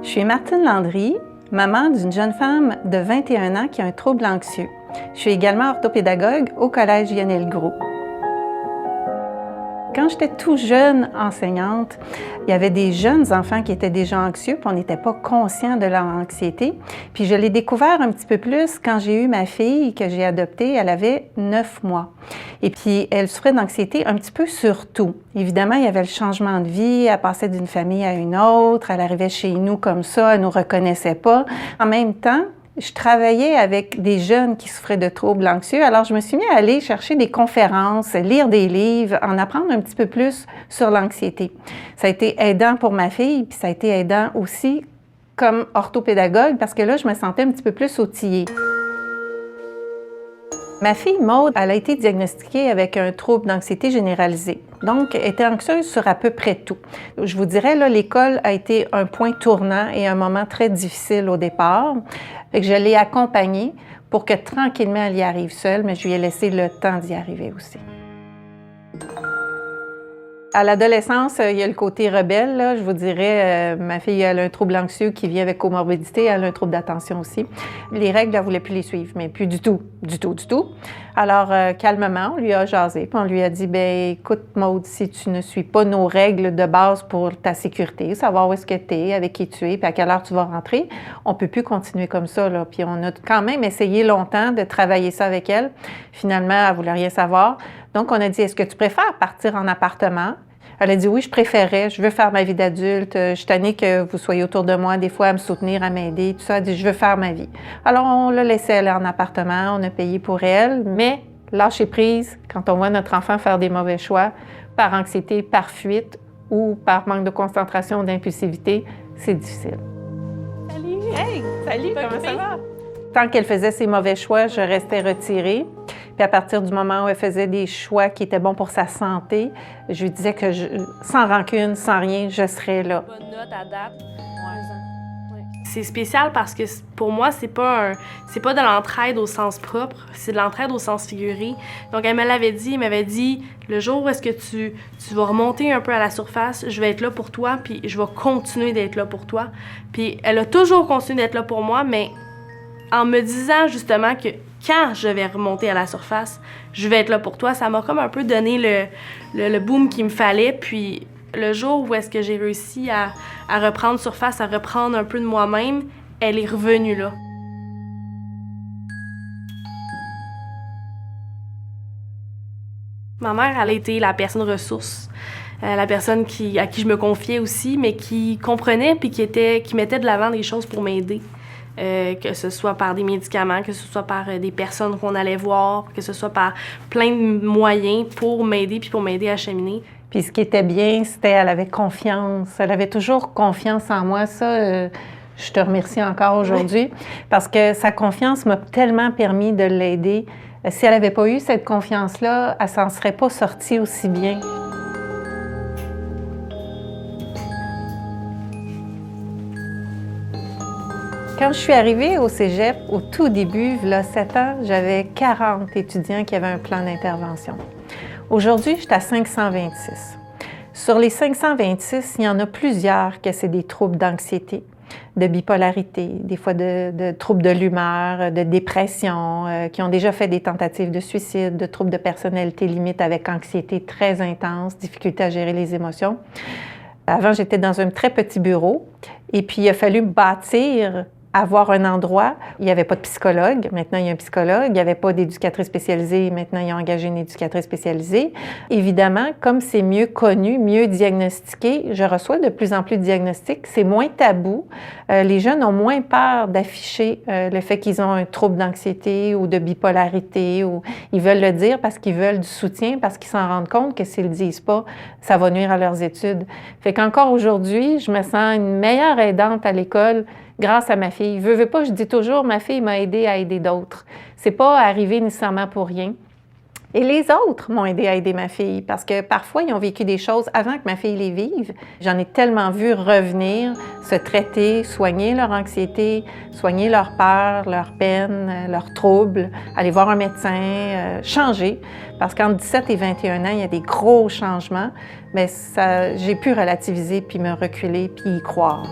Je suis Martine Landry, maman d'une jeune femme de 21 ans qui a un trouble anxieux. Je suis également orthopédagogue au Collège Lionel Groulx. Quand j'étais tout jeune enseignante, il y avait des jeunes enfants qui étaient déjà anxieux, puis on n'était pas conscient de leur anxiété. Puis je l'ai découvert un petit peu plus quand j'ai eu ma fille que j'ai adoptée. Elle avait 9 mois. Et puis elle souffrait d'anxiété un petit peu sur tout. Évidemment, il y avait le changement de vie, elle passait d'une famille à une autre, elle arrivait chez nous comme ça, elle ne nous reconnaissait pas. En même temps, je travaillais avec des jeunes qui souffraient de troubles anxieux, alors je me suis mis à aller chercher des conférences, lire des livres, en apprendre un petit peu plus sur l'anxiété. Ça a été aidant pour ma fille, puis ça a été aidant aussi comme orthopédagogue, parce que là, je me sentais un petit peu plus outillée. Ma fille Maude, elle a été diagnostiquée avec un trouble d'anxiété généralisée. Donc, elle était anxieuse sur à peu près tout. Je vous dirais, là, l'école a été un point tournant et un moment très difficile au départ. Fait que je l'ai accompagnée pour que tranquillement, elle y arrive seule, mais je lui ai laissé le temps d'y arriver aussi. À l'adolescence, il y a le côté rebelle, là. Je vous dirais, ma fille, elle a un trouble anxieux qui vient avec comorbidité, elle a un trouble d'attention aussi. Les règles, elle ne voulait plus les suivre, mais plus du tout. Alors, calmement, on lui a jasé, puis on lui a dit, bien, écoute, Maude, si tu ne suis pas nos règles de base pour ta sécurité, savoir où est-ce que tu es, avec qui tu es, puis à quelle heure tu vas rentrer, on ne peut plus continuer comme ça, là. Puis on a quand même essayé longtemps de travailler ça avec elle. Finalement, elle ne voulait rien savoir. Donc, on a dit, est-ce que tu préfères partir en appartement? Elle a dit, oui, je préférais, je veux faire ma vie d'adulte, je suis tannée que vous soyez autour de moi, des fois, à me soutenir, à m'aider, tout ça. Elle a dit, je veux faire ma vie. Alors, on l'a laissée aller en appartement, on a payé pour elle, mais lâcher prise, quand on voit notre enfant faire des mauvais choix, par anxiété, par fuite ou par manque de concentration ou d'impulsivité, c'est difficile. Salut! Hey! Salut! Comment ça va? Tant qu'elle faisait ses mauvais choix, je restais retirée. Puis à partir du moment où elle faisait des choix qui étaient bons pour sa santé, je lui disais que sans rancune, sans rien, je serais là. Bonne note à date. Ouais. C'est spécial parce que pour moi, c'est pas de l'entraide au sens propre, c'est de l'entraide au sens figuré. Donc elle me l'avait dit, elle m'avait dit, le jour où est-ce que tu vas remonter un peu à la surface, je vais être là pour toi, puis je vais continuer d'être là pour toi. Puis elle a toujours continué d'être là pour moi, mais en me disant justement que quand je vais remonter à la surface, je vais être là pour toi. Ça m'a comme un peu donné le boom qu'il me fallait. Puis le jour où est-ce que j'ai réussi à reprendre surface, à reprendre un peu de moi-même, elle est revenue là. Ma mère, elle a été la personne ressource. La personne à qui je me confiais aussi, mais qui comprenait puis qui mettait de l'avant des choses pour m'aider. Que ce soit par des médicaments, que ce soit par des personnes qu'on allait voir, que ce soit par plein de moyens pour m'aider puis pour m'aider à cheminer. Puis ce qui était bien, c'était qu'elle avait confiance. Elle avait toujours confiance en moi. Ça, je te remercie encore aujourd'hui parce que sa confiance m'a tellement permis de l'aider. Si elle n'avait pas eu cette confiance-là, elle ne s'en serait pas sortie aussi bien. Quand je suis arrivée au cégep, au tout début, il y a 7 ans, j'avais 40 étudiants qui avaient un plan d'intervention. Aujourd'hui, je suis à 526. Sur les 526, il y en a plusieurs que c'est des troubles d'anxiété, de bipolarité, des fois de troubles de l'humeur, de dépression, qui ont déjà fait des tentatives de suicide, de troubles de personnalité limite avec anxiété très intense, difficulté à gérer les émotions. Avant, j'étais dans un très petit bureau et puis il a fallu bâtir avoir un endroit. Il n'y avait pas de psychologue. Maintenant, il y a un psychologue. Il n'y avait pas d'éducatrice spécialisée. Maintenant, ils ont engagé une éducatrice spécialisée. Évidemment, comme c'est mieux connu, mieux diagnostiqué, je reçois de plus en plus de diagnostics. C'est moins tabou. Les jeunes ont moins peur d'afficher le fait qu'ils ont un trouble d'anxiété ou de bipolarité. Ou ils veulent le dire parce qu'ils veulent du soutien, parce qu'ils s'en rendent compte que s'ils ne le disent pas, ça va nuire à leurs études. Fait qu'encore aujourd'hui, je me sens une meilleure aidante à l'école grâce à ma fille. Veux pas, je dis toujours, ma fille m'a aidé à aider d'autres. C'est pas arrivé nécessairement pour rien. Et les autres m'ont aidé à aider ma fille parce que parfois, ils ont vécu des choses avant que ma fille les vive. J'en ai tellement vu revenir, se traiter, soigner leur anxiété, soigner leur peur, leur peine, leurs troubles, aller voir un médecin, changer. Parce qu'entre 17 et 21 ans, il y a des gros changements. Mais j'ai pu relativiser puis me reculer puis y croire.